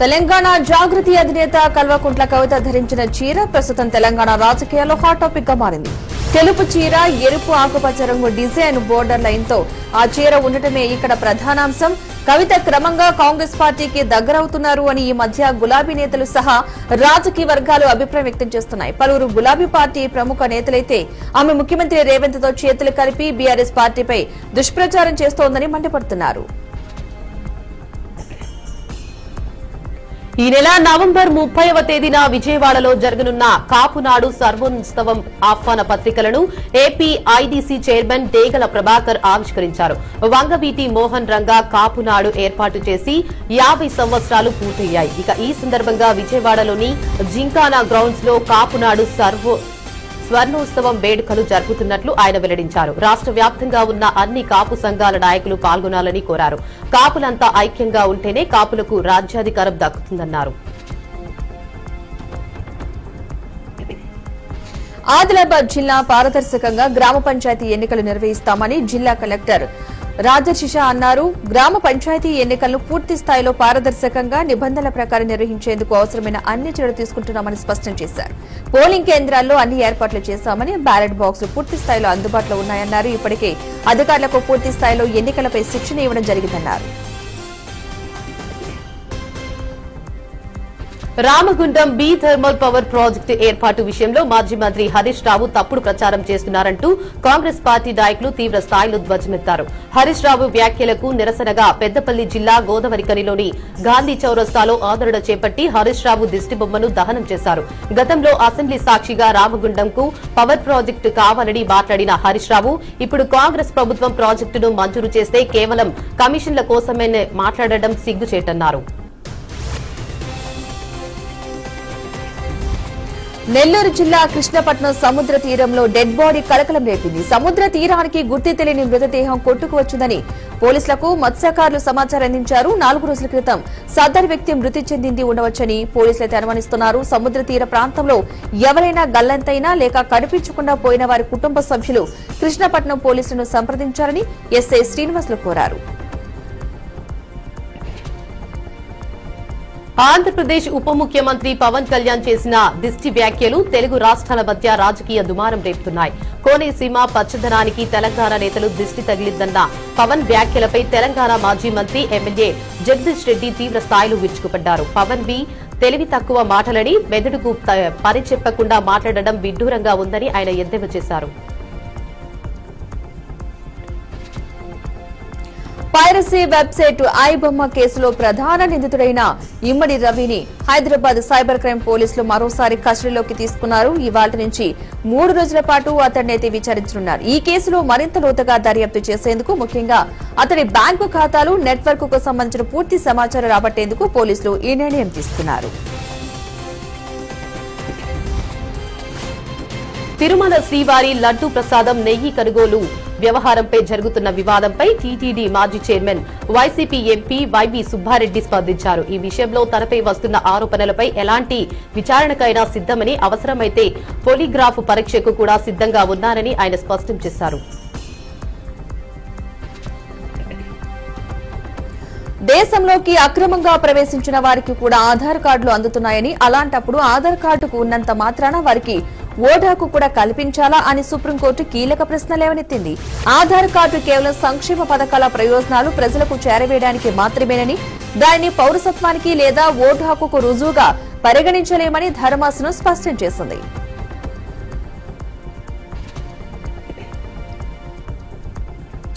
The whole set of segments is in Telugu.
తెలంగాణ జాగృతి అధినేత కల్వకుంట్ల కవిత ధరించిన చీర ప్రస్తుతం తెలంగాణ రాజకీయాల్లో హాట్ టాపిక్ గా మారింది. తెలుపు చీర, ఎరుపు ఆకుపచ్చ రంగు డిజైన్ బోర్డర్ లైన్ తో ఆ చీర ఉండటమే ఇక్కడ ప్రధానాంశం. కవిత క్రమంగా కాంగ్రెస్ పార్టీకి దగ్గరవుతున్నారు అని ఈ మధ్య గులాబీ నేతలు సహా రాజకీయ వర్గాలు అభిప్రాయం వ్యక్తం చేస్తున్నాయి. పలువురు గులాబీ పార్టీ ప్రముఖ నేతలైతే ఆమె ముఖ్యమంత్రి రేవంత్ తో చేతులు కలిపి బీఆర్ఎస్ పార్టీపై దుష్ప్రచారం చేస్తోందని మండిపడుతున్నారు. ఈ నెల నవంబర్ 30వ తేదీన విజయవాడలో జరగనున్న కాపునాడు సర్వోత్సవం ఆహ్వాన పత్రికలను ఏపీ ఐడీసీ చైర్మన్ డేగల ప్రభాకర్ ఆవిష్కరించారు. వంగవీటి మోహన్ రంగా కాపునాడు ఏర్పాటు చేసి 50 సంవత్సరాలు పూర్తయ్యాయి. ఇక ఈ సందర్భంగా విజయవాడలోని జింకానా గ్రౌండ్స్ లో కాపునాడు స్వర్ణోత్సవం వేడుకలు జరుపుతున్నట్లు ఆయన వెల్లడించారు. రాష్ట్ర వ్యాప్తంగా ఉన్న అన్ని కాపు సంఘాల నాయకులు పాల్గొనాలని కోరారు. కాపులంతా ఐక్యంగా ఉంటేనే కాపులకు రాజ్యాధికారం దక్కుతుందన్నారు. ఆదిలాబాద్ జిల్లా పారదర్శకంగా గ్రామ పంచాయతీ ఎన్నికలు నిర్వహిస్తామని జిల్లా కలెక్టర్ రాజశిష అన్నారు. గ్రామ పంచాయతీ ఎన్నికలను పూర్తి స్థాయిలో పారదర్శకంగా నిబంధనల ప్రకారం నిర్వహించేందుకు అవసరమైన అన్ని చర్యలు తీసుకుంటున్నామని స్పష్టం చేశారు. పోలింగ్ కేంద్రాల్లో అన్ని ఏర్పాట్లు చేశామని, బ్యాలెట్ బాక్సులు పూర్తి స్థాయిలో అందుబాటులో ఉన్నాయన్నారు. ఇప్పటికే అధికారులకు పూర్తి స్థాయిలో ఎన్నికలపై శిక్షణ ఇవ్వడం జరిగిందన్నారు. Ramagundam B thermal power project ఏర్పాటు విషయంలో మాజీ మంత్రి హరీష్ రావు తప్పుడు ప్రచారం చేస్తున్నారంటూ కాంగ్రెస్ పార్టీ నాయకులు తీవ్ర స్థాయిలో ధ్వజమెత్తారు. హరీష్ రావు వ్యాఖ్యలకు నిరసనగా పెద్దపల్లి జిల్లా గోదావరికనిలోని గాంధీ చౌరస్తాలో ఆందోళన చేపట్టి హరీష్ రావు దిష్టిబొమ్మను దహనం చేశారు. గతంలో అసెంబ్లీ సాక్షిగా రామగుండంకు పవర్ ప్రాజెక్టు కావాలని మాట్లాడిన హరీష్ రావు ఇప్పుడు కాంగ్రెస్ ప్రభుత్వం ప్రాజెక్టును మంజూరు చేస్తే కేవలం కమిషన్ల కోసమే మాట్లాడడం సిగ్గుచేటన్నారు. నెల్లూరు జిల్లా కృష్ణపట్నం సముద్ర తీరంలో డెడ్ బాడీ కలకలం రేపింది. సముద్ర తీరానికి గుర్తు తెలియని మృతదేహం కొట్టుకు వచ్చిందని పోలీసులకు మత్స్యకారులు సమాచారం అందించారు. 4 రోజుల క్రితం సదరు వ్యక్తి మృతి చెందింది ఉండవచ్చని పోలీసులైతే అనుమానిస్తున్నారు. సముద్ర తీర ప్రాంతంలో ఎవరైనా గల్లంతైనా లేక కనిపించకుండా పోయిన వారి కుటుంబ సభ్యులు కృష్ణపట్నం పోలీసులను సంప్రదించాలని ఎస్ఐ శ్రీనివాసులు కోరారు. ఆంధ్రప్రదేశ్ ఉప ముఖ్యమంత్రి పవన్ కళ్యాణ్ చేసిన దిష్టి వ్యాఖ్యలు తెలుగు రాష్ట్రాల మధ్య రాజకీయ దుమారం రేపుతున్నాయి. కోనసీమ పచ్చదనానికి తెలంగాణ నేతలు దిష్టి తగిలిద్దన్న పవన్ వ్యాఖ్యలపై తెలంగాణ మాజీ మంత్రి ఎమ్మెల్యే జగదీష్ రెడ్డి తీవ్ర స్థాయిలో విరుచుకుపడ్డారు. పవన్ వి తెలివి తక్కువ మాటలని మెదడుకు పని చెప్పకుండా మాట్లాడడం విడ్డూరంగా ఉందని ఆయన ఎద్దేవా చేశారు. పైరసీ వెబ్సైట్ ఐబొమ్మ కేసులో ప్రధాన నిందితుడైన ఇమ్మడి రవిని హైదరాబాద్ సైబర్ క్రైమ్ పోలీసులు మరోసారి కస్టడీలోకి తీసుకున్నారు. ఇవాళ్టి నుంచి 3 రోజుల పాటు అతడినైతే విచారించనున్నారు. ఈ కేసులో మరింత లోతుగా దర్యాప్తు చేసేందుకు, ముఖ్యంగా అతడి బ్యాంకు ఖాతాలు, నెట్వర్క్ కు సంబంధించిన పూర్తి సమాచారం రాబట్టేందుకు పోలీసులు ఈ నిర్ణయం తీసుకున్నారు. తిరుమల శ్రీవారి లడ్డూ ప్రసాదం నెయ్యి కొనుగోలు వ్యవహారంపై జరుగుతున్న వివాదంపై టీటీడీ మాజీ chairman YCP MP YB Subbareddy స్పందించారు. ఈ విషయంలో తనపై వస్తున్న ఆరోపణలపై ఎలాంటి విచారణకైనా సిద్దమని, అవసరమైతే పోలీగ్రాఫ్ పరీక్షకు కూడా సిద్దంగా ఉన్నారని ఆయన స్పష్టం చేశారు. దేశంలోకి అక్రమంగా ప్రవేశించిన వారికి కూడా ఆధార్ కార్డులు అందుతున్నాయని, అలాంటప్పుడు ఆధార్ కార్డుకు ఉన్నంత మాత్రాన వారికి ఓటు హక్కు కూడా కల్పించాలా అని సుప్రీంకోర్టు కీలక ప్రశ్న లేవనెత్తింది. ఆధార్ కార్డు కేవలం సంక్షేమ పథకాల ప్రయోజనాలు ప్రజలకు చేరవేయడానికి మాత్రమేనని, దానిని పౌరసత్వానికి లేదా ఓటు హక్కుకు రుజువుగా పరిగణించలేమని ధర్మాసనం స్పష్టం చేసింది.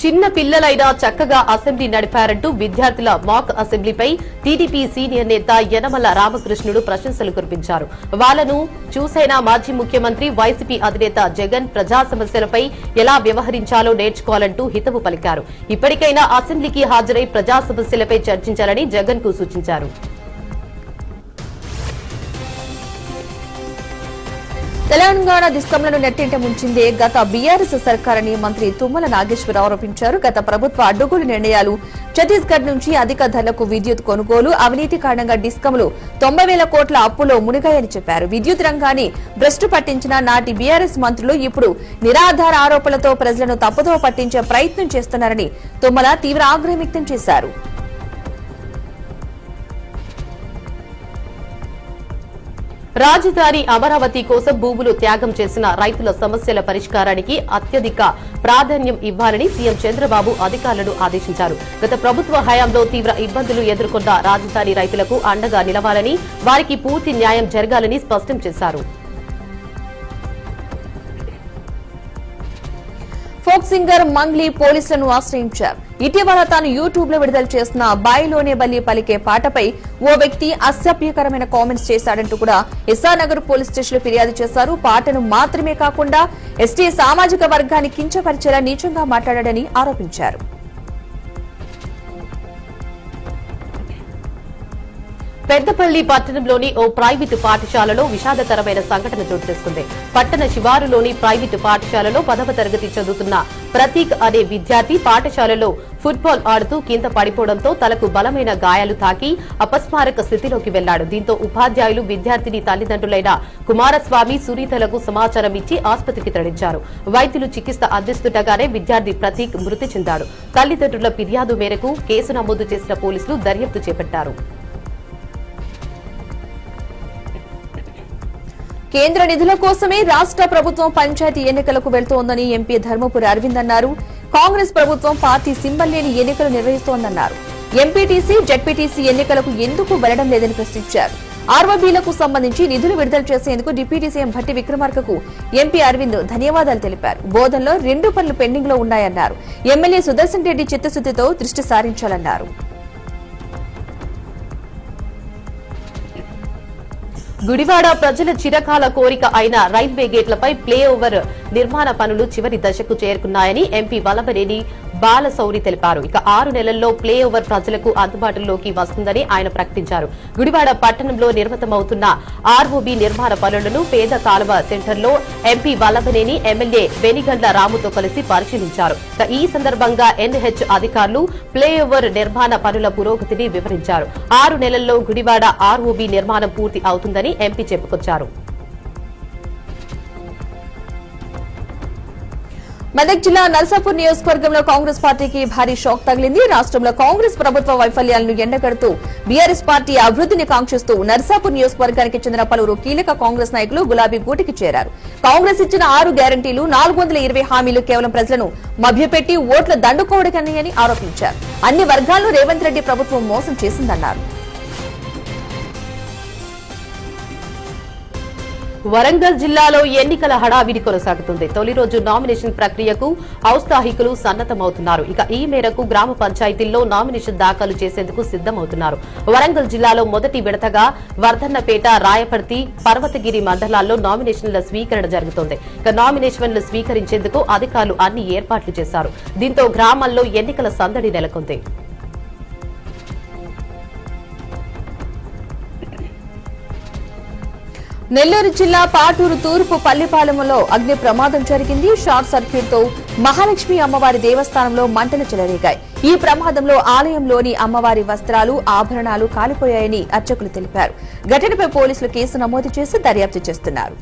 చిన్న పిల్లలైనా చక్కగా అసెంబ్లీ నడిపారంటూ విద్యార్థుల మాక్ అసెంబ్లీపై టీడీపీ సీనియర్ నేత యనమల రామకృష్ణుడు ప్రశంసలు కురిపించారు. వాళ్లను చూసైనా మాజీ ముఖ్యమంత్రి వైసీపీ అధినేత జగన్ ప్రజా సమస్యలపై ఎలా వ్యవహరించాలో నేర్చుకోవాలంటూ హితవు పలికారు. ఇప్పటికైనా అసెంబ్లీకి హాజరై ప్రజా సమస్యలపై చర్చించాలని జగన్ కు సూచించారు. తెలంగాణ దిస్కంలను నెట్టింట ముంచిందే గత బీఆర్ఎస్ సర్కారని మంత్రి తుమ్మల నాగేశ్వరరావు ఆరోపించారు. గత ప్రభుత్వ అడ్డుగోలు నిర్ణయాలు, ఛత్తీస్గఢ్ నుంచి అధిక ధరలకు విద్యుత్ కొనుగోలు, అవినీతి కారణంగా డిస్కంలు 90,000 కోట్ల అప్పులో మునిగాయని చెప్పారు. విద్యుత్ రంగాన్ని భ్రష్టు పట్టించిన నాటి బీఆర్ఎస్ మంత్రులు ఇప్పుడు నిరాధార ఆరోపణలతో ప్రజలను తప్పుదోవ పట్టించే ప్రయత్నం చేస్తున్నారని తుమ్మల తీవ్ర ఆగ్రహం వ్యక్తం చేశారు. రాజధాని అమరావతి కోసం భూములు త్యాగం చేసిన రైతుల సమస్యల పరిష్కారానికి అత్యధిక ప్రాధాన్యం ఇవ్వాలని సీఎం చంద్రబాబు అధికారులను ఆదేశించారు. గత ప్రభుత్వ హయాంలో తీవ్ర ఇబ్బందులు ఎదుర్కొన్న రాజధాని రైతులకు అండగా నిలవాలని, వారికి పూర్తి న్యాయం జరగాలని స్పష్టం చేశారు. ఫోక్ సింగర్ మంగ్లీ పోలీసులను ఆశ్రయించారు. ఇటీవల తాను యూట్యూబ్ లో విడుదల చేసిన బాయిలోనే బల్లి పలికే పాటపై ఓ వ్యక్తి అసభ్యకరమైన కామెంట్స్ చేశాడంటూ కూడా ఎస్ఆర్నగర్ పోలీస్ స్టేషన్ లో ఫిర్యాదు చేశారు. పాటను మాత్రమే కాకుండా ఎస్టీ సామాజిక వర్గాన్ని కించపరిచేలా నీచంగా మాట్లాడాడని ఆరోపించారు. పెద్దపల్లి పట్టణంలోని ఓ ప్రైవేటు పాఠశాలలో విషాదకరమైన సంఘటన చోటు చేసుకుంది. పట్టణ శివారులోని ప్రైవేటు పాఠశాలలో 10వ తరగతి చదువుతున్న ప్రతీక్ అనే విద్యార్థి పాఠశాలలో ఫుట్బాల్ ఆడుతూ కింద పడిపోవడంతో తలకు బలమైన గాయాలు తాకి అపస్మారక స్థితిలోకి వెళ్లాడు. దీంతో ఉపాధ్యాయులు విద్యార్థిని తల్లిదండ్రులైన కుమారస్వామి, సునీతలకు సమాచారం ఇచ్చి ఆసుపత్రికి తరలించారు. వైద్యులు చికిత్స అందిస్తుండగానే విద్యార్థి ప్రతీక్ మృతి చెందాడు. తల్లిదండ్రుల ఫిర్యాదు మేరకు కేసు నమోదు చేసిన పోలీసులు దర్యాప్తు చేపట్టారు. కేంద్ర నిధుల కోసమే రాష్ట్ర ప్రభుత్వం పంచాయతీ ఎన్నికలకు వెళ్తోందని ఎంపీ ధర్మపురి అరవింద్ అన్నారు. కాంగ్రెస్ ప్రభుత్వం పార్టీ సింబల్ లేని ఎన్నికలు నిర్వహిస్తోందన్నారు. ఎంపీటీసీ, జడ్పీటీసీ ఎన్నికలకు ఎందుకు వెళ్లడం లేదని ప్రశ్నించారు. ఆర్ఓబీలకు సంబంధించి నిధులు విడుదల చేసేందుకు డిప్యూటీ సీఎం భట్టి విక్రమార్కకు ఎంపీ అరవింద్ ధన్యవాదాలు తెలిపారు. బోధనలో 2 పనులు పెండింగ్ లో ఉన్నాయన్నారు. ఎమ్మెల్యే సుదర్శన్ రెడ్డి చిత్తశుద్దితో దృష్టి సారించాలన్నారు. గుడివాడ ప్రజల చిరకాల కోరిక అయిన రైల్వే గేట్లపై ఫ్లైఓవర్ నిర్మాణ పనులు చివరి దశకు చేరుకున్నాయని ఎంపీ వల్లభనేని బాలశౌరి తెలిపారు. ఇక 6 నెలల్లో ఫ్లైఓవర్ ప్రజలకు అందుబాటులోకి వస్తుందని ఆయన ప్రకటించారు. గుడివాడ పట్టణంలో నిర్మితమవుతున్న ఆర్ఓబీ నిర్మాణ పనులను పేద కాలువ సెంటర్లో ఎంపీ వల్లభనేని, ఎమ్మెల్యే వెనిగండ్ల రాముతో కలిసి పరిశీలించారు. ఈ సందర్భంగా ఎన్హెచ్ అధికారులు ఫ్లైఓవర్ నిర్మాణ పనుల పురోగతిని వివరించారు. 6 నెలల్లో గుడివాడ ఆర్ఓబీ నిర్మాణం పూర్తి అవుతుందని ఎంపీ చెప్పుకొచ్చారు. మెదక్ జిల్లా నర్సాపూర్ నియోజకవర్గంలో కాంగ్రెస్ పార్టీకి భారీ షాక్ తగిలింది. రాష్ట్రంలో కాంగ్రెస్ ప్రభుత్వ వైఫల్యాలను ఎండగడుతూ బీఆర్ఎస్ పార్టీ అభివృద్ధిని కాంక్షిస్తూ నర్సాపూర్ నియోజకవర్గానికి చెందిన పలువురు కీలక కాంగ్రెస్ నాయకులు గులాబీ గూటికి చేరారు. కాంగ్రెస్ ఇచ్చిన 6 గ్యారంటీలు, 420 హామీలు కేవలం ప్రజలను మభ్యపెట్టి ఓట్ల దండుకోవడానికని ఆరోపించారు. అన్ని వర్గాలను రేవంత్ రెడ్డి ప్రభుత్వం మోసం చేసిందన్నారు. వరంగల్ జిల్లాలో ఎన్నికల హడావిడి కొనసాగుతుంది. తొలి రోజు నామినేషన్ ప్రక్రియకు ఔత్సాహికులు సన్నద్దమవుతున్నారు. ఇక ఈ మేరకు గ్రామ పంచాయతీల్లో నామినేషన్ దాఖలు చేసేందుకు సిద్దమవుతున్నారు. వరంగల్ జిల్లాలో మొదటి విడతగా వర్ధన్నపేట, రాయపర్తి, పర్వతగిరి మండలాల్లో నామినేషన్ల స్వీకరణ జరుగుతోంది. ఇక నామినేషన్లు స్వీకరించేందుకు అధికారులు అన్ని ఏర్పాట్లు చేశారు. దీంతో గ్రామాల్లో ఎన్నికల సందడి నెలకొంది. నెల్లూరు జిల్లా పాటూరు తూర్పు పల్లిపాలెంలో అగ్ని ప్రమాదం జరిగింది. షార్ట్ సర్క్యూట్ తో మహాలక్ష్మి అమ్మవారి దేవస్థానంలో మంటలు చెలరేగాయి. ఈ ప్రమాదంలో ఆలయంలోని అమ్మవారి వస్త్రాలు, ఆభరణాలు కాలిపోయాయని అర్చకులు తెలిపారు. ఘటనపై పోలీసులు కేసు నమోదు చేసి దర్యాప్తు చేస్తున్నారు.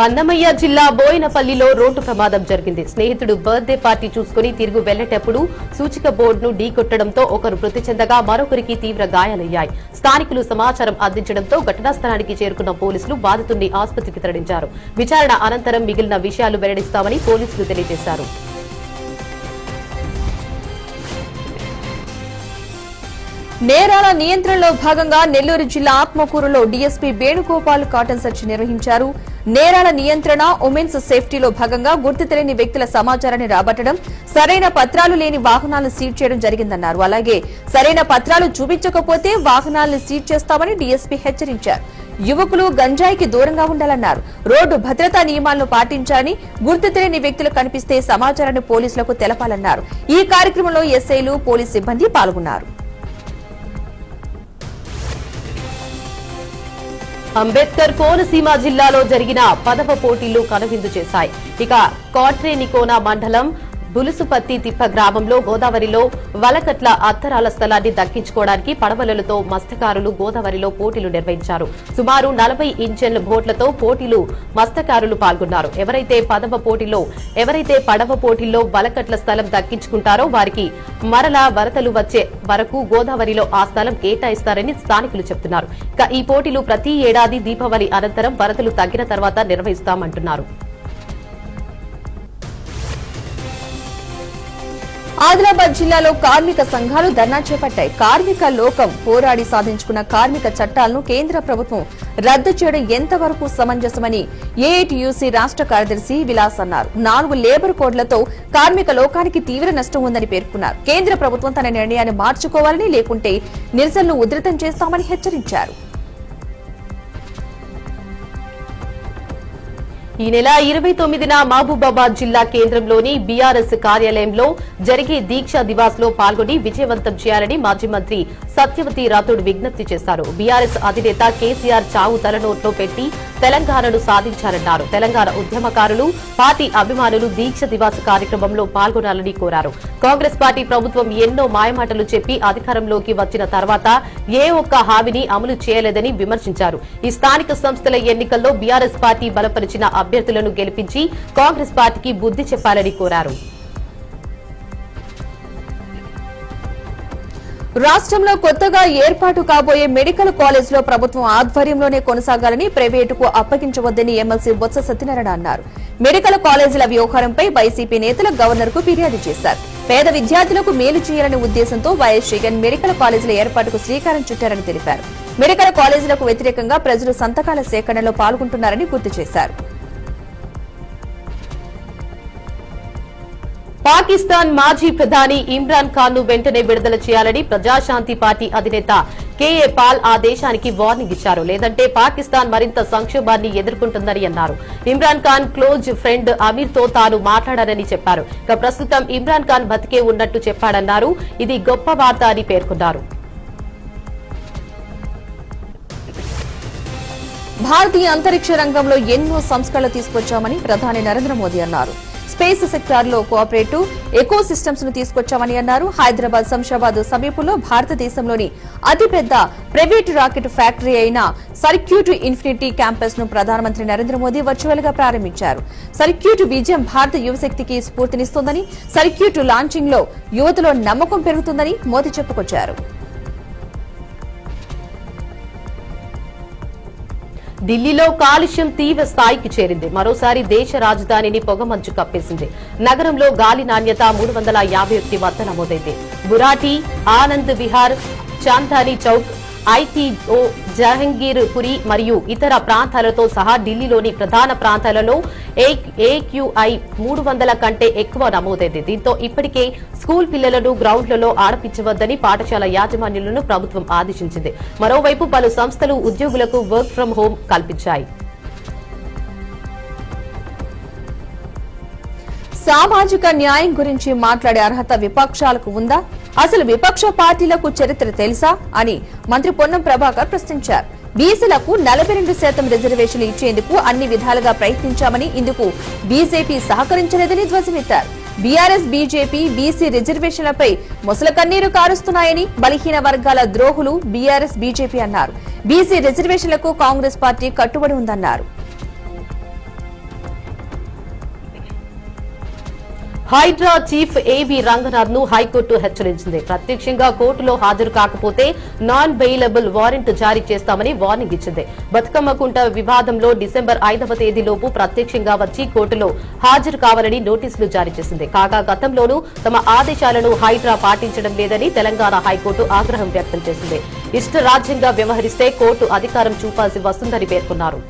అన్నమయ్య జిల్లా బోయినపల్లిలో రోడ్డు ప్రమాదం జరిగింది. స్నేహితుడు బర్త్డే పార్టీ చూసుకుని తిరిగి వెళ్లేటప్పుడు సూచిక బోర్డును ఢీకొట్టడంతో ఒకరు మృతి చెందగా మరొకరికి తీవ్ర గాయాలయ్యాయి. స్థానికులు సమాచారం అందించడంతో ఘటనా స్థలానికి చేరుకున్న పోలీసులు బాధితుడిని ఆసుపత్రికి తరలించారు. విచారణ అనంతరం మిగిలిన విషయాలు వెల్లడిస్తామని పోలీసులు తెలియజేశారు. నేరాల నియంత్రణలో భాగంగా నెల్లూరు జిల్లా ఆత్మకూరులో డీఎస్పీ వేణుగోపాల్ కాటన్ సెర్చ్ నిర్వహించారు. నేరాల నియంత్రణ, ఉమెన్స్ సేఫ్టీలో భాగంగా గుర్తు తెలియని వ్యక్తుల సమాచారాన్ని రాబట్టడం, సరైన పత్రాలు లేని వాహనాలను సీజ్ చేయడం జరిగిందన్నారు. అలాగే సరైన పత్రాలు చూపించకపోతే వాహనాలను సీజ్ చేస్తామని డీఎస్పీ హెచ్చరించారు. యువకులు గంజాయికి దూరంగా ఉండాలన్నారు. రోడ్డు భద్రతా నియమాలను పాటించాలని, గుర్తు తెలియని వ్యక్తులు కనిపిస్తే సమాచారాన్ని పోలీసులకు తెలపాలన్నారు. ఈ కార్యక్రమంలో ఎస్ఐలు, పోలీసు సిబ్బంది పాల్గొన్నారు. అంబేద్కర్ కోనసీమ జిల్లాలో జరిగిన 10వ పోటీలు కనువిందు చేశాయి. ఇక కాట్రేనికోన మండలం బులుసుపత్తి తిప్ప గ్రామంలో గోదావరిలో వలకట్ల అత్తరాల స్థలాన్ని దక్కించుకోవడానికి పడవలతో మత్స్యకారులు గోదావరిలో పోటీలు నిర్వహించారు. సుమారు 40 ఇంజన్ల బోట్లతో పోటీలు మత్స్యకారులు పాల్గొన్నారు. ఎవరైతే పడవ పోటీల్లో వలకట్ల స్థలం దక్కించుకుంటారో వారికి మరలా వరదలు వచ్చే వరకు గోదావరిలో ఆ స్థలం కేటాయిస్తారని స్థానికులు చెబుతున్నారు. ఇక ఈ పోటీలు ప్రతి ఏడాది దీపావళి అనంతరం వరదలు తగ్గిన తర్వాత నిర్వహిస్తామంటున్నారు. ఆదిలాబాద్ జిల్లాలో కార్మిక సంఘాలు ధర్నా చేపట్టాయి. కార్మిక లోకం పోరాడి సాధించుకున్న కార్మిక చట్టాలను కేంద్ర ప్రభుత్వం రద్దు చేయడం ఎంతవరకు సమంజసమని ఏఐటీయూసీ రాష్ట్ర కార్యదర్శి విలాస్ అన్నారు. 4 లేబర్ కోడ్లతో కార్మిక లోకానికి తీవ్ర నష్టం ఉందని పేర్కొన్నారు. కేంద్ర ప్రభుత్వం తన నిర్ణయాన్ని మార్చుకోవాలని, లేకుంటే నిరసనలు ఉధృతం చేస్తామని హెచ్చరించారు. ఈ నెల 29న మహబూబాబాద్ జిల్లా కేంద్రంలోని బీఆర్ఎస్ కార్యాలయంలో జరిగే దీక్షా దివాస్ లో పాల్గొని విజయవంతం చేయాలని మాజీ మంత్రి సత్యవతి రాథోడ్ విజ్ఞప్తి చేశారు. బీఆర్ఎస్ అధినేత కేసీఆర్ చావు తలనోట్లో పెట్టి తెలంగాణను సాధించారన్నారు. తెలంగాణ ఉద్యమకారులు, పార్టీ అభిమానులు దీక్ష దివాస్ కార్యక్రమంలో పాల్గొనాలని కోరారు. కాంగ్రెస్ పార్టీ ప్రభుత్వం ఎన్నో మాయమాటలు చెప్పి అధికారంలోకి వచ్చిన తర్వాత ఏ ఒక్క హామీని అమలు చేయలేదని విమర్శించారు. ఈ స్థానిక సంస్థల ఎన్నికల్లో బీఆర్ఎస్ పార్టీ బలపరిచిన అభ్యర్థులను గెలిపించి కాంగ్రెస్ పార్టీకి బుద్ది చెప్పాలని కోరారు. రాష్ట్రంలో కొత్తగా ఏర్పాటు కాబోయే మెడికల్ కాలేజీలో ప్రభుత్వం ఆధ్వర్యంలోనే కొనసాగాలని, ప్రైవేటుకు అప్పగించవద్దని ఎమ్మెల్సీ బొత్స సత్యనారాయణ అన్నారు. మెడికల్ కాలేజీల వ్యవహారంపై వైసీపీ నేతలు గవర్నర్కు ఫిర్యాదు చేశారు. పేద విద్యార్థులకు మేలు చేయాలనే ఉద్దేశంతో వైఎస్ జగన్ మెడికల్ కాలేజీల ఏర్పాటుకు శ్రీకారం చుట్టారని తెలిపారు. మెడికల్ కాలేజీలకు వ్యతిరేకంగా ప్రజలు సంతకాల సేకరణలో పాల్గొంటున్నారని గుర్తు చేశారు. పాకిస్తాన్ మాజీ ప్రధాని ఇమ్రాన్ ఖాన్ ను వెంటనే విడుదల చేయాలని ప్రజాశాంతి పార్టీ అధినేత కేఏ పాల్ ఆ దేశానికి వార్నింగ్ ఇచ్చారు. లేదంటే పాకిస్తాన్ మరింత సంక్షోభాన్ని ఎదుర్కొంటుందని అన్నారు. ఇమ్రాన్ ఖాన్ క్లోజ్ ఫ్రెండ్ అమీర్ తో తాను మాట్లాడానని చెప్పారు. ఇక ప్రస్తుతం ఇమ్రాన్ ఖాన్ బతికే ఉన్నట్టు చెప్పాడన్నారు. ఇది గొప్ప వార్త అని పేర్కొన్నారు. భారతీయ అంతరిక్ష రంగంలో ఎన్నో సంస్కరణలు తీసుకొచ్చామని ప్రధాని నరేంద్ర మోదీ అన్నారు. స్పేస్ సెక్టార్ లో కోఆపరేటివ్ ఎకో సిస్టమ్స్ ను తీసుకొచ్చామని అన్నారు. హైదరాబాద్ శంషాబాద్ సమీపంలో భారతదేశంలోని అతిపెద్ద ప్రైవేటు రాకెట్ ఫ్యాక్టరీ అయిన సర్క్యూట్ ఇన్ఫినిటీ క్యాంపస్ ను ప్రధానమంత్రి నరేంద్ర మోదీ వర్చువల్ గా ప్రారంభించారు. సర్క్యూట్ విజయం భారత యువశక్తికి స్ఫూర్తినిస్తోందని, సర్క్యూట్ లాంచింగ్ లో యువతలో నమ్మకం పెరుగుతుందని మోదీ చెప్పుకొచ్చారు. ఢిల్లీలో కాలుష్యం తీవ్ర స్థాయికి చేరింది. మరోసారి దేశ రాజధానిని పొగమంచు కప్పేసింది. నగరంలో గాలి నాణ్యత 351 వద్ద నమోదైంది. బురాటి, ఆనంద్ విహార్, చాందాని చౌక్, ఐటీఓ, జహంగీర్ పురి మరియు ఇతర ప్రాంతాలతో సహా ఢిల్లీలోని ప్రధాన ప్రాంతాలలో ఏక్యూఐ 300 కంటే ఎక్కువ నమోదైంది. దీంతో ఇప్పటికే స్కూల్ పిల్లలను గ్రౌండ్లలో ఆడిపించవద్దని పాఠశాల యాజమాన్యులను ప్రభుత్వం ఆదేశించింది. మరోవైపు పలు సంస్థలు ఉద్యోగులకు వర్క్ ఫ్రం హోం కల్పించాయి. సామాజిక న్యాయం గురించి మాట్లాడే అర్హత విపక్షాలకు ఉందా? అసలు విపక్ష పార్టీలకు చరిత్ర తెలుసా అని మంత్రి పొన్నం ప్రభాకర్ ప్రశ్నించారు. బీసీలకు 42% రిజర్వేషన్లు ఇచ్చేందుకు అన్ని విధాలుగా ప్రయత్నించామని, ఇందుకు బీజేపీ సహకరించలేదని ధ్వజమెత్తారు. బీఆర్ఎస్, బీజేపీ బీసీ రిజర్వేషన్లపై మొసల కన్నీరు కారుస్తున్నాయని బలహీన వర్గాల ద్రోహులు బీఆర్ఎస్, బీజేపీ అన్నారు. బీసీ రిజర్వేషన్లకు కాంగ్రెస్ పార్టీ కట్టుబడి ఉందన్నారు. హైడ్రా చీఫ్ ఏవీ రంగనాథ్ ను హైకోర్టు హెచ్చరించింది. ప్రత్యక్షంగా కోర్టులో హాజరు కాకపోతే నాన్ బెయిలబుల్ వారెంట్ జారీ చేస్తామని వార్నింగ్ ఇచ్చింది. బతుకమ్మ కుంట వివాదంలో డిసెంబర్ 5వ తేదీలోపు ప్రత్యక్షంగా వచ్చి కోర్టులో హాజరు కావాలని నోటీసులు జారీ చేసింది. కాగా గతంలోనూ తమ ఆదేశాలను హైడ్రా పాటించడం లేదని తెలంగాణ హైకోర్టు ఆగ్రహం వ్యక్తం చేసింది. ఇష్టరాజ్యంగా వ్యవహరిస్తే కోర్టు అధికారం చూపాల్సి వస్తుందని పేర్కొన్నారు.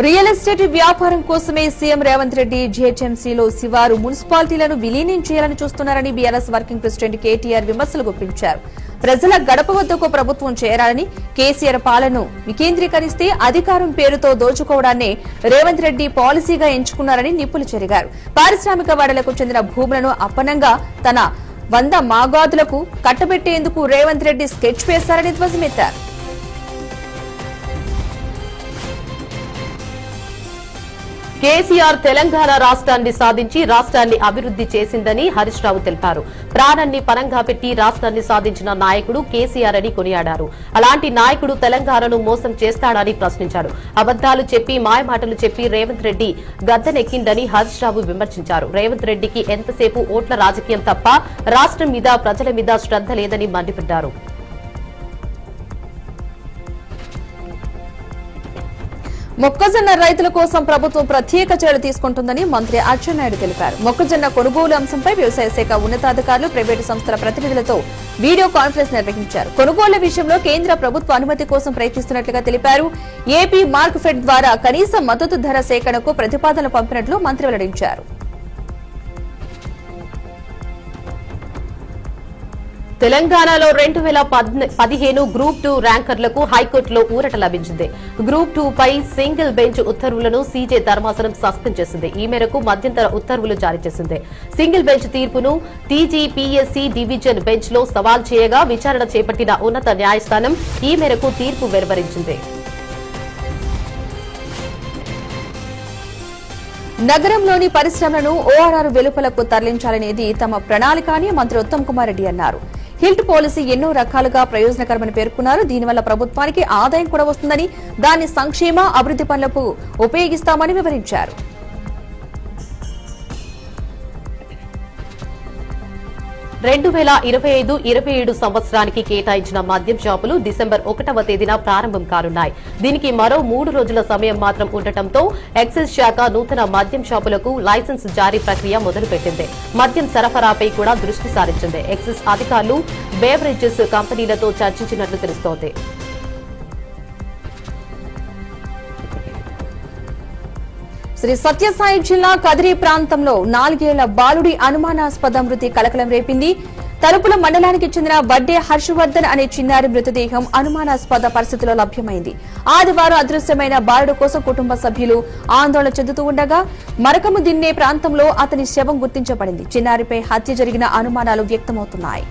రియల్ ఎస్టేట్ వ్యాపారం కోసమే సీఎం రేవంత్ రెడ్డి జీహెచ్ఎంసీలో శివారు మున్సిపాలిటీలను విలీనం చేయాలని చూస్తున్నారని బీఆర్ఎస్ వర్కింగ్ ప్రెసిడెంట్ కేటీఆర్ విమర్శలు గుప్పించారు. ప్రజల గడప వద్దకు ప్రభుత్వం చేరాలని, కేసీఆర్ పాలనను వికేంద్రీకరిస్తే అధికారం పేరుతో దోచుకోవడాన్నే రేవంత్ రెడ్డి పాలసీగా ఎంచుకున్నారని నిప్పులు చెరిగారు. పారిశ్రామిక వాడలకు చెందిన భూములను అప్పనంగా తన 100 మాగాదులకు కట్టబెట్టేందుకు రేవంత్ రెడ్డి స్కెచ్ వేశారని ధ్వజమెత్తారు. కేసీఆర్ తెలంగాణ రాష్ట్రాన్ని సాధించి రాష్ట్రాన్ని అభివృద్ది చేసిందని హరీష్ రావు తెలిపారు. ప్రాణాన్ని పణంగా పెట్టి రాష్ట్రాన్ని సాధించిన నాయకుడు కేసీఆర్ అని కొనియాడారు. అలాంటి నాయకుడు తెలంగాణను మోసం చేస్తాడని ప్రశ్నించారు. అబద్దాలు చెప్పి మాయమాటలు చెప్పి రేవంత్ రెడ్డి గద్దెనెక్కిందని హరీష్ రావు విమర్శించారు. రేవంత్ రెడ్డికి ఎంతసేపు ఓట్ల రాజకీయం తప్ప రాష్ట్రం మీద ప్రజల మీద శ్రద్ధ లేదని మండిపడ్డారు. మొక్కజొన్న రైతుల కోసం ప్రభుత్వం ప్రత్యేక చర్యలు తీసుకుంటుందని మంత్రి అచ్చెన్నాయుడు తెలిపారు. మొక్కజొన్న కొనుగోలు అంశంపై వ్యవసాయ శాఖ ఉన్నతాధికారులు ప్రైవేటు సంస్థల ప్రతినిధులతో వీడియో కాన్ఫరెన్స్ నిర్వహించారు. కొనుగోళ్ల విషయంలో కేంద్ర ప్రభుత్వ అనుమతి కోసం ప్రయత్నిస్తున్నట్లుగా తెలిపారు. ఏపీ మార్క్ఫెడ్ ద్వారా కనీస మద్దతు ధర సేకరణకు ప్రతిపాదనలు పంపినట్లు మంత్రి వెల్లడించారు. తెలంగాణలో 2015 గ్రూప్ 2 ర్యాంకర్లకు హైకోర్టులో ఊరట లభించింది. గ్రూప్ 2 పై సింగిల్ బెంచ్ ఉత్తర్వులను సీజే ధర్మాసనం సస్పెండ్ చేసింది. ఈ మేరకు మధ్యంతర ఉత్తర్వులు జారీ చేసింది. సింగిల్ బెంచ్ తీర్పును టీజీపీఎస్సీ డివిజన్ బెంచ్ లో సవాల్ చేయగా విచారణ చేపట్టిన ఉన్నత న్యాయస్థానం ఈ మేరకు తీర్పు వెలువరించింది. నగరంలోని పరిశ్రమలను ఓఆర్ఆర్ వెలుపలకు తరలించాలనేది తమ ప్రణాళిక అని మంత్రి ఉత్తమ్ కుమార్ రెడ్డి అన్నారు. హిల్ట్ పాలసీ ఎన్నో రకాలుగా ప్రయోజనకరమని పేర్కొన్నారు. దీనివల్ల ప్రభుత్వానికి ఆదాయం కూడా వస్తుందని, దాన్ని సంక్షేమ అభివృద్ది పనులకు ఉపయోగిస్తామని వివరించారు. రెండు 2025-27 సంవత్సరానికి కేటాయించిన మద్యం షాపులు డిసెంబర్ 1వ తేదీన ప్రారంభం కానున్నాయి. దీనికి మరో 3 రోజుల సమయం మాత్రం ఉండటంతో ఎక్సైజ్ శాఖ నూతన మద్యం షాపులకు లైసెన్స్ జారీ ప్రక్రియ మొదలుపెట్టింది. మద్యం సరఫరాపై కూడా దృష్టి సారించింది. ఎక్సైజ్ అధికారులు బేవరేజెస్ కంపెనీలతో చర్చించినట్లు తెలుస్తోంది. శ్రీ సత్యసాయి జిల్లా కదిరి ప్రాంతంలో 4 ఏళ్ల బాలుడి అనుమానాస్పద మృతి కలకలం రేపింది. తలుపుల మండలానికి చెందిన వడ్డే హర్షవర్ధన్ అనే చిన్నారి మృతదేహం అనుమానాస్పద పరిస్థితిలో లభ్యమైంది. ఆదివారం అదృశ్యమైన బాలుడు కోసం కుటుంబ సభ్యులు ఆందోళన చెందుతూ ఉండగా మరకము దిన్నే ప్రాంతంలో అతని శవం గుర్తించబడింది. చిన్నారిపై హత్య జరిగిన అనుమానాలు వ్యక్తమవుతున్నాయి.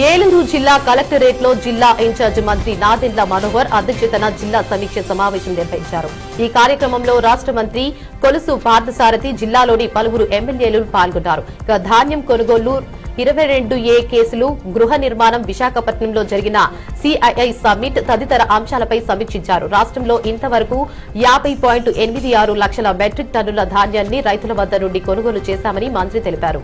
ఏలూరు జిల్లా కలెక్టరేట్ లో జిల్లా ఇన్ఛార్జ్ మంత్రి నాదెండ్ల మనోహర్ అధ్యక్షతన జిల్లా సమీక్ష సమావేశం నిర్వహించారు. ఈ కార్యక్రమంలో రాష్ట్ర మంత్రి కొలుసు పార్థసారథి, జిల్లాలోని పలువురు ఎమ్మెల్యేలు పాల్గొన్నారు. ఇక ధాన్యం కొనుగోలు 22A కేసులు, గృహ నిర్మాణం, విశాఖపట్నంలో జరిగిన సిఐఐ సమ్మిట్ తదితర అంశాలపై సమీక్షించారు. రాష్ట్రంలో ఇంతవరకు 50.86 లక్షల మెట్రిక్ టన్నుల ధాన్యాన్ని రైతుల వద్ద నుండి కొనుగోలు చేశామని మంత్రి తెలిపారు.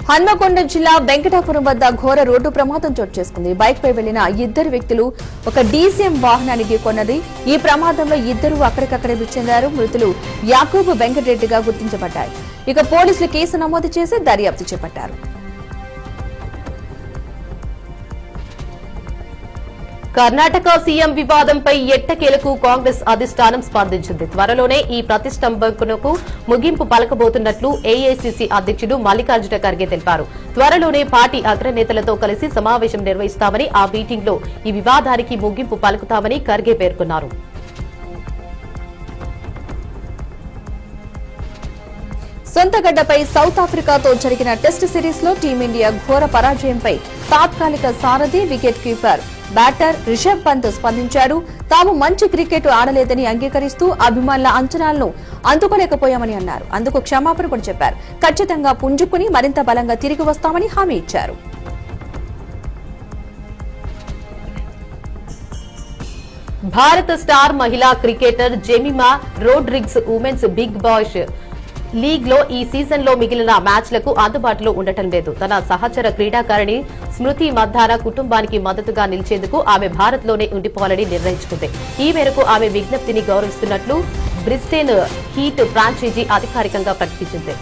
హన్మకొండ జిల్లా వెంకటాపురం వద్ద ఘోర రోడ్డు ప్రమాదం చోటు చేసుకుంది. బైక్ పై వెళ్లిన 2 వ్యక్తులు ఒక డీసీఎం వాహనానికి కొన్నది. ఈ ప్రమాదంలో 2 అక్కడికక్కడే మృతి చెందారు. మృతులు యాకూబ్ వెంకటరెడ్డిగా గుర్తించబడ్డాయి. ఇక పోలీసులు కేసు నమోదు చేసి దర్యాప్తు చేపట్టారు. కర్ణాటక సీఎం వివాదంపై ఎట్టకేలకు కాంగ్రెస్ అధిష్టానం స్పందించింది. త్వరలోనే ఈ ప్రతిష్టంభనకు ముగింపు పలకబోతున్నట్లు ఏఐసీసీ అధ్యక్షుడు మల్లికార్జున ఖర్గే తెలిపారు. త్వరలోనే పార్టీ అగ్రనేతలతో కలిసి సమావేశం నిర్వహిస్తామని, ఆ మీటింగ్ లో ఈ వివాదానికి ముగింపు పలుకుతామని ఖర్గే పేర్కొన్నారు. సొంత గడ్డపై సౌత్ ఆఫ్రికాతో జరిగిన టెస్ట్ సిరీస్ లో టీమిండియా ఘోర పరాజయంపై తాత్కాలిక సారథి, wicket keeper, batter Rishabh Pant స్పందించారు. తాము మంచి క్రికెట్ ఆడలేదని అంగీకరిస్తూ అభిమానుల అంచనాలను అందుకోలేకపోయామని అన్నారు. అందుకు క్షమాపణ కూడా చెప్పారు. ఖచ్చితంగా పుంజుకుని మరింత బలంగా తిరిగి వస్తామని హామీ ఇచ్చారు. భారత స్టార్ మహిళా cricketer Jemimah Rodrigues women's Big Bash League లో ఈ సీజన్ లో మిగిలిన మ్యాచ్లకు అందుబాటులో ఉండటం లేదు. తన సహచర క్రీడాకారిణి స్మృతి మద్దాన కుటుంబానికి మద్దతుగా నిలిచేందుకు ఆమె భారత్ లోనే ఉండిపోవాలని నిర్ణయించుకుంది. ఈ మేరకు ఆమె విజ్ఞప్తిని గౌరవిస్తున్నట్లు బ్రిస్టేన్ హీట్ ఫ్రాంచైజీ అధికారికంగా ప్రకటించింది.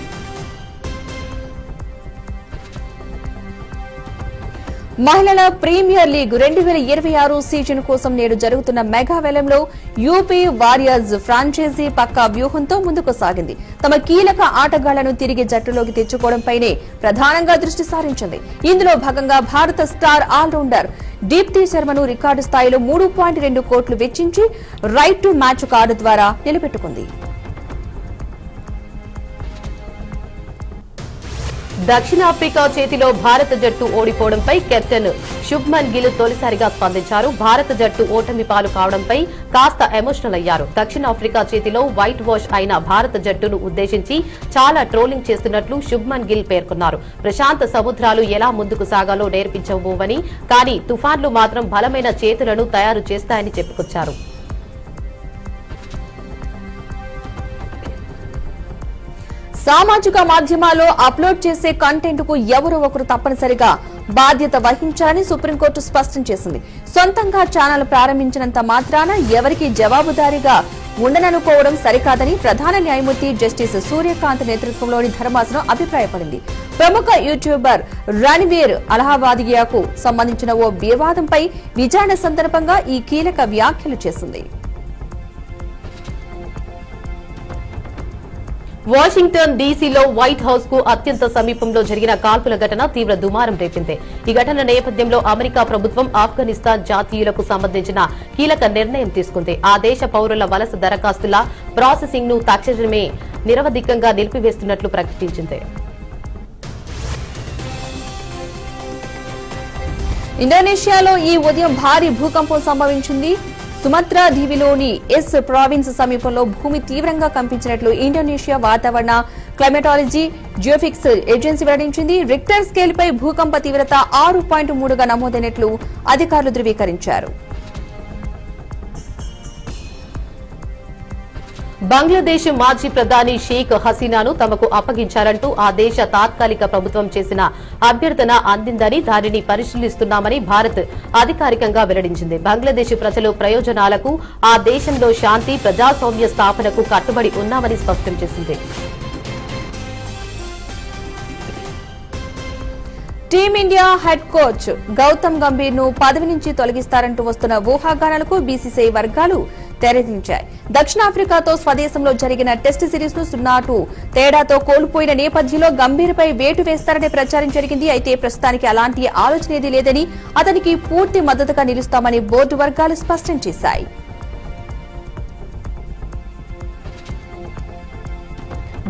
మహిళల ప్రీమియర్ లీగ్ 2026 సీజన్ కోసం నేడు జరుగుతున్న మెగా వేలంలో యూపీ వారియర్స్ ఫ్రాంచైజీ పక్కా వ్యూహంతో ముందుకు సాగింది. తమ కీలక ఆటగాళ్లను తిరిగి జట్టులోకి తెచ్చుకోవడంపైనే ప్రధానంగా దృష్టి సారించింది. ఇందులో భాగంగా భారత స్టార్ ఆల్రౌండర్ దీప్తి శర్మను రికార్డు స్థాయిలో 3.2 కోట్లు వెచ్చించి రైట్ టు మ్యాచ్ కార్డు ద్వారా నిలబెట్టుకుంది. దక్షిణాఫ్రికా చేతిలో భారత జట్టు ఓడిపోవడంపై కెప్టెన్ శుభ్మన్ గిల్ తొలిసారిగా స్పందించారు. భారత జట్టు ఓటమి పాలు కావడంపై కాస్త ఎమోషనల్ అయ్యారు. దక్షిణాఫ్రికా చేతిలో వైట్ వాష్ అయిన భారత జట్టును ఉద్దేశించి చాలా ట్రోలింగ్ చేస్తున్నట్లు శుభ్మన్ గిల్ పేర్కొన్నారు. ప్రశాంత సముద్రాలు ఎలా ముందుకు సాగాలో నేర్పించబోవని, కానీ తుఫాన్లు మాత్రం బలమైన చేతులను తయారు చేస్తాయని చెప్పుకొచ్చారు. సామాజిక మాధ్యమాల్లో అప్లోడ్ చేసే కంటెంట్ కు ఎవరో ఒకరు తప్పనిసరిగా బాధ్యత వహించాలని సుప్రీంకోర్టు స్పష్టం చేసింది. సొంతంగా ఛానల్ ప్రారంభించినంత మాత్రాన ఎవరికి జవాబుదారీగా ఉండననుకోవడం సరికాదని ప్రధాన న్యాయమూర్తి జస్టిస్ సూర్యకాంత్ నేతృత్వంలోని ధర్మాసనం అభిప్రాయపడింది. ప్రముఖ యూట్యూబర్ రణ్వీర్ అలహాబాదియాకు సంబంధించిన ఓ వివాదంపై విచారణ సందర్భంగా ఈ కీలక వ్యాఖ్యలు చేసింది. వాషింగ్టన్ డీసీలో వైట్ హౌస్ కు అత్యంత సమీపంలో జరిగిన కాల్పుల ఘటన తీవ్ర దుమారం రేపింది. ఈ ఘటన నేపథ్యంలో అమెరికా ప్రభుత్వం ఆఫ్ఘనిస్తాన్ జాతీయులకు సంబంధించిన కీలక నిర్ణయం తీసుకుంది. ఆ దేశ పౌరుల వలస దరఖాస్తుల ప్రాసెసింగ్ ను తక్షణమే నిరవధికంగా నిలిపివేస్తున్నట్లు ప్రకటించింది. ఇండోనేషియాలో ఈ ఉదయం భారీ భూకంపం సంభవించింది. సుమత్రా దీవిలోని ఎస్ ప్రావిన్స్ సమీపంలో భూమి తీవ్రంగా కంపించినట్లు ఇండోనేషియా వాతావరణ క్లైమటాలజీ జియోఫిక్స్ ఏజెన్సీ వెల్లడించింది. రిక్టర్ స్కేల్ పై భూకంప తీవ్రత 6.3గా నమోదైనట్లు అధికారులు ధృవీకరించారు. బంగ్లాదేశ్ మాజీ ప్రధాని షేక్ హసీనాను తమకు అప్పగించారంటూ ఆ దేశ తాత్కాలిక ప్రభుత్వం చేసిన అభ్యర్థన అందిందని, దానిని పరిశీలిస్తున్నామని భారత్ అధికారికంగా వెల్లడించింది. బంగ్లాదేశ్ ప్రజల ప్రయోజనాలకు, ఆ దేశంలో శాంతి, ప్రజాస్వామ్య స్థాపనకు కట్టుబడి ఉన్నామని స్పష్టం చేసింది. Team India head coach Gautam Gambhir ను పదవి నుంచి తొలగిస్తారంటూ వస్తున్న ఊహాగానాలకు బీసీసీఐ వర్గాలు తెరదించాయి. దక్షిణాఫ్రికాతో స్వదేశంలో జరిగిన టెస్టు సిరీస్ ను 0-2 తేడాతో కోల్పోయిన నేపథ్యంలో గంభీర్ పై వేటు వేస్తారనే ప్రచారం జరిగింది. అయితే ప్రస్తుతానికి అలాంటి ఆలోచన ఏదీ లేదని, అతనికి పూర్తి మద్దతుగా నిలుస్తామని బోర్డు వర్గాలు స్పష్టం చేశాయి.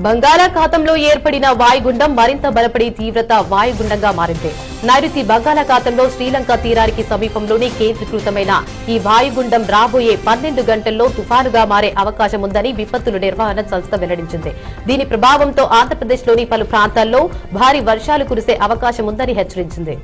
బంగాళాఖాతంలో ఏర్పడిన వాయుగుండం మరింత బలపడి తీవ్రత వాయుగుండంగా మారింది. నైరుతి బంగాళాఖాతంలో శ్రీలంక తీరానికి సమీపంలోనే కేంద్రీకృతమైన ఈ వాయుగుండం రాబోయే 12 గంటల్లో తుఫానుగా మారే అవకాశం ఉందని విపత్తుల నిర్వహణ సంస్థ వెల్లడించింది. దీని ప్రభావంతో ఆంధ్రప్రదేశ్లోని పలు ప్రాంతాల్లో భారీ వర్షాలు కురిసే అవకాశం ఉందని హెచ్చరించింది.